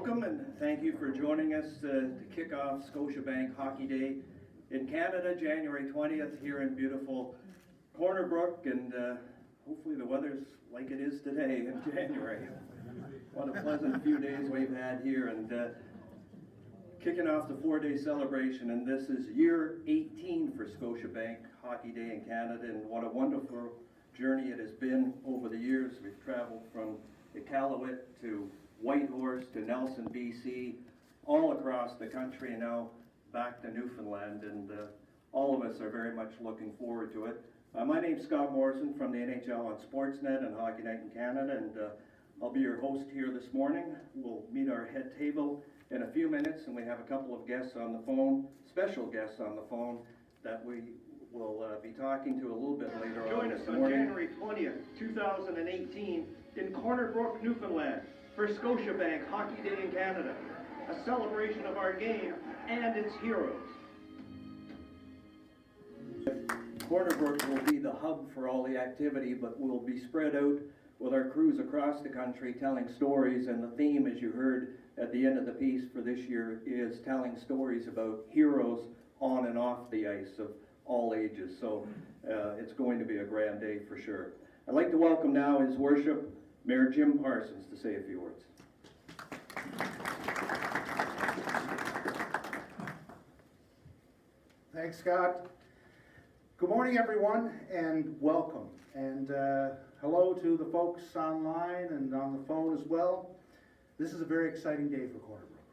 Welcome and thank you for joining us to kick off Scotiabank Hockey Day in Canada, January 20th, here in beautiful Corner Brook, and hopefully the weather's like it is today in January. What a pleasant few days we've had here, and kicking off the 4-day celebration, and this is year 18 for Scotiabank Hockey Day in Canada, and what a wonderful journey it has been over the years. We've traveled from Iqaluit to Whitehorse to Nelson, BC, all across the country, and now back to Newfoundland, and all of us are very much looking forward to it. My name's Scott Morrison from the NHL on Sportsnet and Hockey Night in Canada, and I'll be your host here this morning. We'll meet our head table in a few minutes, and we have a couple of guests on the phone, special guests on the phone, that we will be talking to a little bit later on this morning. Join us on January 20th, 2018 in Corner Brook, Newfoundland for Scotiabank Hockey Day in Canada, a celebration of our game and its heroes. Corner Brook will be the hub for all the activity, but we'll be spread out with our crews across the country telling stories, and the theme, as you heard at the end of the piece for this year, is telling stories about heroes on and off the ice of all ages. So it's going to be a grand day for sure. I'd like to welcome now His Worship Mayor Jim Parsons to say a few words. Thanks, Scott. Good morning, everyone, and welcome. And hello to the folks online and on the phone as well. This is a very exciting day for Corner Brook.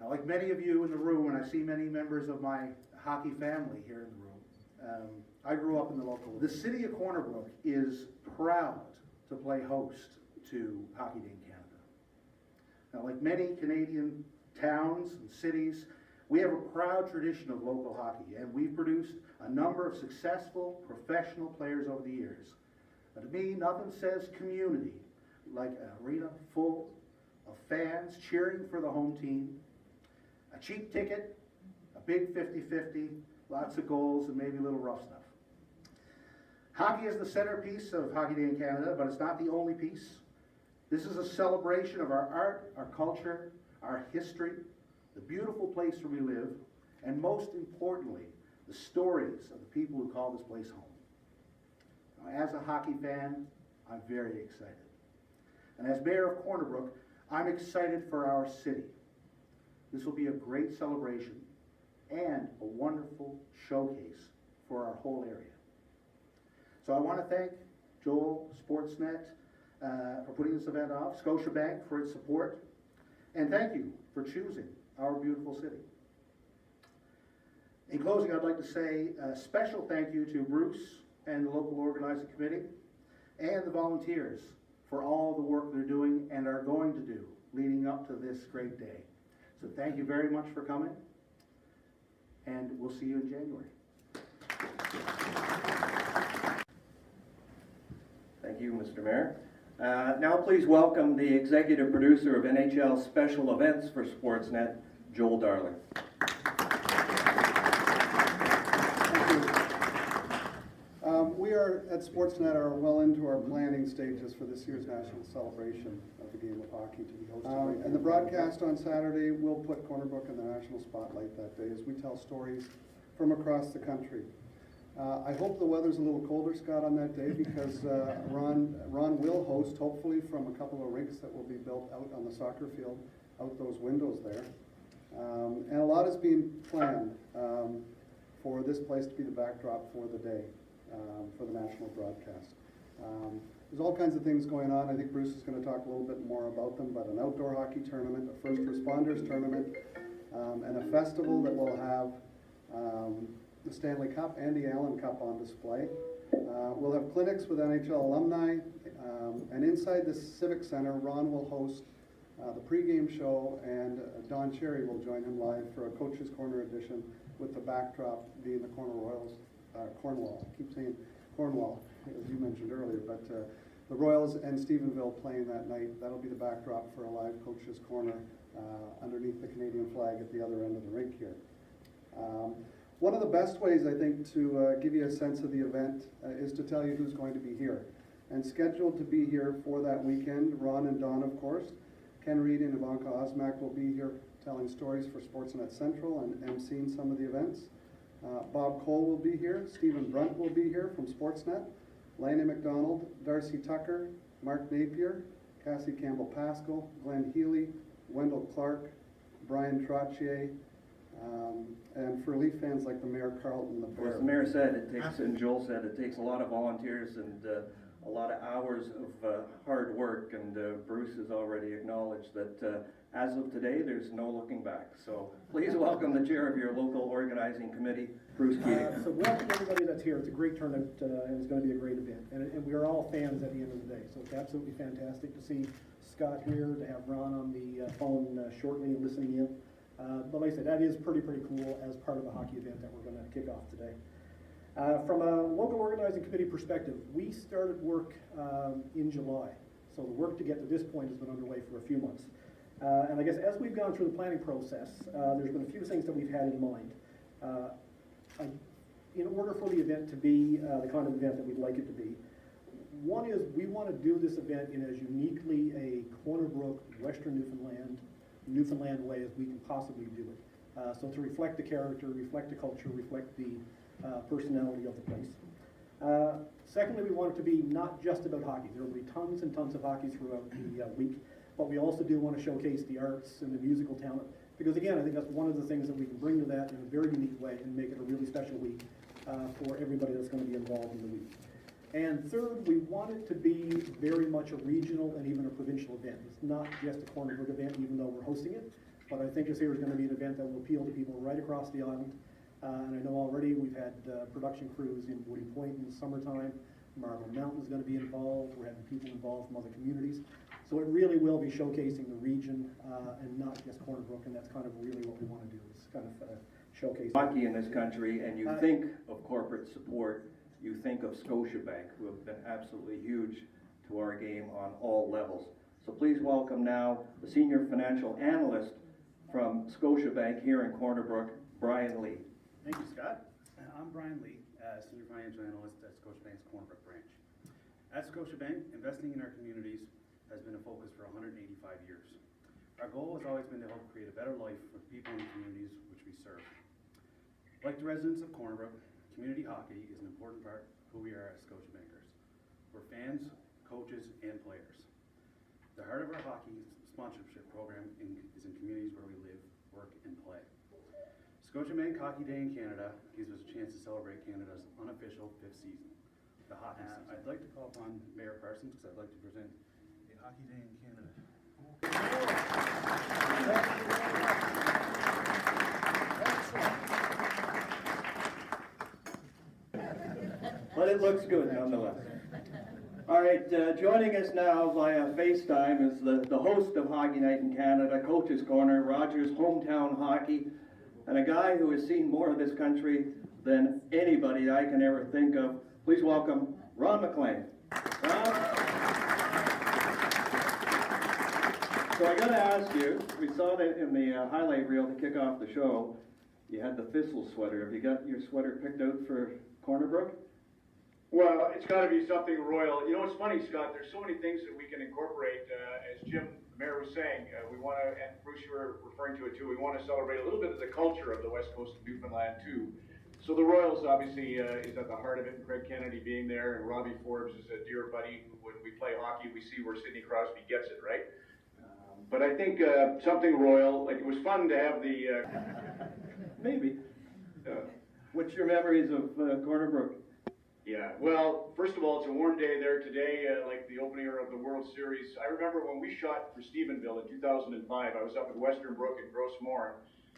Now, like many of you in the room, and I see many members of my hockey family here in the room, I grew up in the local. The city of Corner Brook is proud to play host to Hockey Day in Canada. Now, like many Canadian towns and cities, we have a proud tradition of local hockey, and we've produced a number of successful professional players over the years. Now, to me, nothing says community like an arena full of fans cheering for the home team, a cheap ticket, a big 50-50, lots of goals, and maybe a little rough stuff. Hockey is the centerpiece of Hockey Day in Canada, but it's not the only piece. This is a celebration of our art, our culture, our history, the beautiful place where we live, and most importantly, the stories of the people who call this place home. Now, as a hockey fan, I'm very excited. And as mayor of Corner Brook, I'm excited for our city. This will be a great celebration and a wonderful showcase for our whole area. So I want to thank Joel, Sportsnet, for putting this event off, Scotiabank for its support, and thank you for choosing our beautiful city. In closing, I'd like to say a special thank you to Bruce and the local organizing committee and the volunteers for all the work they're doing and are going to do leading up to this great day. So thank you very much for coming, and we'll see you in January. Thank you, Mr. Mayor. Now please welcome the executive producer of NHL Special Events for Sportsnet, Joel Darling. We are at Sportsnet are well into our planning stages for this year's national celebration of the game of hockey to be hosted. And the broadcast on Saturday will put Corner Brook in the national spotlight that day as we tell stories from across the country. I hope the weather's a little colder, Scott, on that day, because Ron will host, hopefully, from a couple of rinks that will be built out on the soccer field, out those windows there. And a lot is being planned for this place to be the backdrop for the day, for the national broadcast. There's all kinds of things going on. I think Bruce is going to talk a little bit more about them, but an outdoor hockey tournament, a first responders tournament, and a festival that will have the Stanley Cup and the Allen Cup on display. We'll have clinics with NHL alumni, and inside the Civic Center, Ron will host the pregame show, and Don Cherry will join him live for a Coach's Corner edition with the backdrop being the Cornwall. I keep saying Cornwall, as you mentioned earlier, but the Royals and Stephenville playing that night. That'll be the backdrop for a live Coach's Corner underneath the Canadian flag at the other end of the rink here. One of the best ways, I think, to give you a sense of the event is to tell you who's going to be here. And scheduled to be here for that weekend, Ron and Don, of course, Ken Reed and Ivanka Osmak will be here telling stories for Sportsnet Central and emceeing some of the events. Bob Cole will be here, Stephen Brunt will be here from Sportsnet, Lana McDonald, Darcy Tucker, Mark Napier, Cassie Campbell-Pascal, Glenn Healy, Wendell Clark, Brian Trottier, and for Leaf fans like the Mayor Carlton, the Bear. As the mayor said, it takes, and Joel said, it takes a lot of volunteers and a lot of hours of hard work, and Bruce has already acknowledged that as of today, there's no looking back. So please welcome the chair of your local organizing committee, Bruce Keating. So welcome everybody that's here. It's a great turnout and it's going to be a great event. And we are all fans at the end of the day. So it's absolutely fantastic to see Scott here, to have Ron on the phone shortly listening in. But like I said, that is pretty cool as part of the hockey event that we're going to kick off today. From a local organizing committee perspective, we started work in July. So the work to get to this point has been underway for a few months. And I guess as we've gone through the planning process, there's been a few things that we've had in mind. In order for the event to be the kind of event that we'd like it to be, one is we want to do this event in as uniquely a Corner Brook, Western Newfoundland way as we can possibly do it. So to reflect the character, reflect the culture, reflect the personality of the place. Secondly, we want it to be not just about hockey. There will be tons and tons of hockey throughout the week, but we also do want to showcase the arts and the musical talent, because again, I think that's one of the things that we can bring to that in a very unique way and make it a really special week for everybody that's going to be involved in the week. And third, we want it to be very much a regional and even a provincial event. It's not just a Corner Brook event, even though we're hosting it, but I think this here is going to be an event that will appeal to people right across the island. And I know already we've had production crews in Woody Point in the summertime. Marble Mountain is going to be involved. We're having people involved from other communities. So it really will be showcasing the region and not just Corner Brook, and that's kind of really what we want to do, is kind of showcase Hockey in this country, and you think of corporate support, you think of Scotiabank, who have been absolutely huge to our game on all levels. So please welcome now the Senior Financial Analyst from Scotiabank here in Corner Brook, Brian Lee. Thank you, Scott. I'm Brian Lee, Senior Financial Analyst at Scotiabank's Corner Brook branch. At Scotiabank, investing in our communities has been a focus for 185 years. Our goal has always been to help create a better life for the people in the communities which we serve. Like the residents of Corner Brook, community hockey is an important part of who we are as Scotiabankers. We're fans, coaches, and players. The heart of our hockey sponsorship program is in communities where we live, work, and play. Scotiabank Hockey Day in Canada gives us a chance to celebrate Canada's unofficial 5th season, the hockey season. I'd like to call upon Mayor Parsons, because I'd like to present a Hockey Day in Canada. But it looks good nonetheless. All right, joining us now via FaceTime is the host of Hockey Night in Canada, Coach's Corner, Rogers Hometown Hockey, and a guy who has seen more of this country than anybody I can ever think of. Please welcome Ron McLean. Ron? So I got to ask you, we saw that in the highlight reel to kick off the show, you had the Thistle sweater. Have you got your sweater picked out for Corner Brook? Well, it's got to be something royal. You know, it's funny, Scott, there's so many things that we can incorporate. As Jim, the mayor, was saying, we want to, and Bruce, you were referring to it too, we want to celebrate a little bit of the culture of the west coast of Newfoundland too. So the Royals obviously is at the heart of it, and Craig Kennedy being there, and Robbie Forbes is a dear buddy who, when we play hockey, we see where Sidney Crosby gets it, right? But I think something royal, like it was fun to have the... Maybe. What's your memories of Corner Brook? Yeah, well, first of all, it's a warm day there today, like the opener of the World Series. I remember when we shot for Stephenville in 2005, I was up at Western Brook in Gros Morne,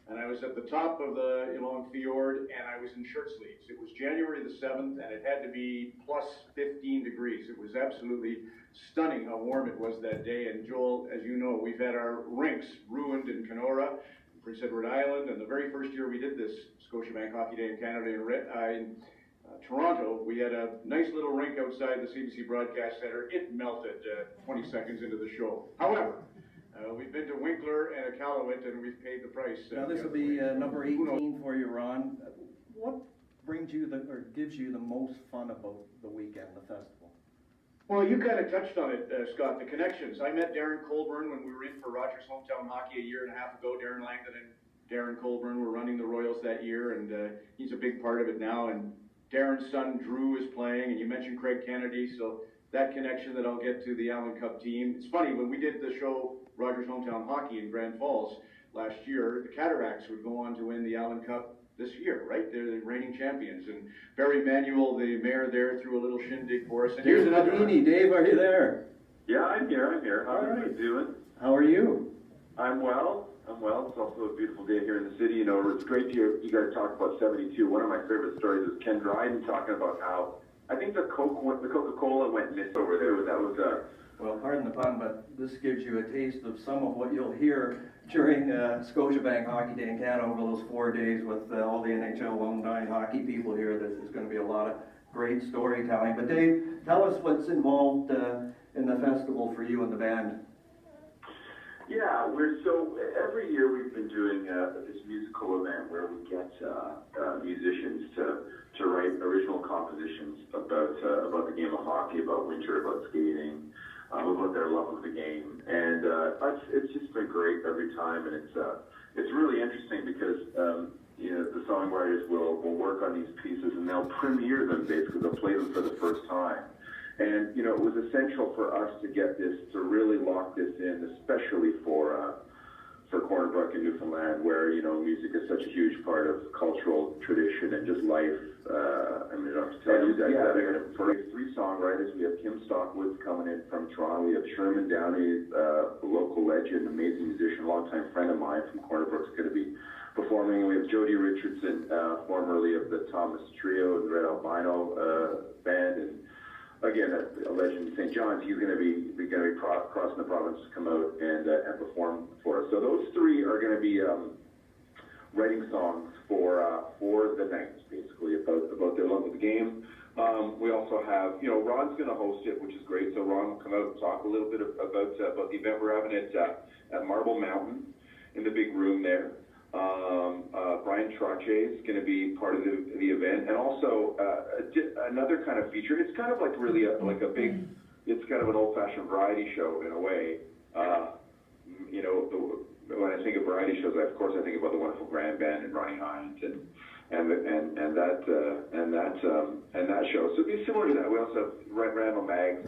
and I was at the top of the Long Fjord, and I was in shirt sleeves. It was January the 7th, and it had to be plus 15 degrees. It was absolutely stunning how warm it was that day, and Joel, as you know, we've had our rinks ruined in Kenora, Prince Edward Island, and the very first year we did this Scotiabank Hockey Day in Canada in Toronto, we had a nice little rink outside the CBC Broadcast Center. It melted 20 seconds into the show. However, we've been to Winkler and Iqaluit, and we've paid the price. Now this will be number 18 for you, Ron. What brings you or gives you the most fun about the weekend, the festival? Well, you kind of touched on it, Scott, the connections. I met Darren Colburn when we were in for Rogers Hometown Hockey a year and a half ago. Darren Langdon and Darren Colburn were running the Royals that year, and he's a big part of it now. And Darren's son, Drew, is playing, and you mentioned Craig Kennedy, so that connection that I'll get to the Allen Cup team. It's funny, when we did the show Rogers Hometown Hockey in Grand Falls last year, the Cataracts would go on to win the Allen Cup this year, right? They're the reigning champions, and Barry Manuel, the mayor there, threw a little shindig for us. And here's another one. Dave, are you there? Yeah, I'm here. How are you doing? How are you? I'm well. It's also a beautiful day here in the city. You know, it's great to hear you guys talk about 72. One of my favorite stories is Ken Dryden talking about how I think the Coca-Cola went missing over there. That was Well, pardon the pun, but this gives you a taste of some of what you'll hear during Scotiabank Hockey Day in Canada over those 4 days with all the NHL alumni and hockey people here. There's going to be a lot of great storytelling. But Dave, tell us what's involved in the festival for you and the band. Yeah, every year we've been doing this musical event where we get musicians to write original compositions about the game of hockey, about winter, about skating, about their love of the game, and it's just been great every time, and it's really interesting because you know, the songwriters will work on these pieces and they'll premiere them, basically they'll play them for the first time. And, you know, it was essential for us to get this, to really lock this in, especially for Corner Brook in Newfoundland, where, you know, music is such a huge part of cultural tradition and just life. I mean, I don't have to tell you that. Yeah, they're going to play 3 songwriters. We have Kim Stockwoods coming in from Toronto. We have Sherman Downey, a local legend, amazing musician, longtime friend of mine from Corner Brook, is going to be performing. We have Jody Richardson, formerly of the Thomas Trio and the Red Albino band, and again, a legend in St. John's. He's going to be crossing the province to come out and perform for us. So those 3 are going to be writing songs for the night, basically about their love of the game. We also have, you know, Ron's going to host it, which is great. So Ron will come out and talk a little bit about the event we're having at Marble Mountain in the big room there. Brian Trottier is going to be part of the event, and also another kind of feature. It's kind of like really it's kind of an old-fashioned variety show in a way. You know, when I think of variety shows, of course I think about the wonderful Grand Band and Ronnie Hines and that show. So it'll be similar to that. We also have Randall Maggs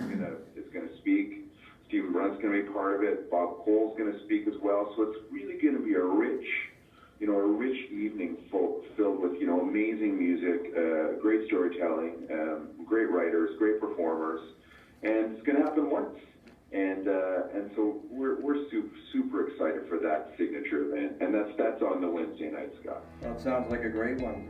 is going to speak. Stephen Brunt's going to be part of it. Bob Cole's going to speak as well. So it's really going to be a rich evening filled with, you know, amazing music, great storytelling, great writers, great performers, and it's going to happen once. And so we're super excited for that signature event, and that's on the Wednesday night, Scott. Well, it sounds like a great one.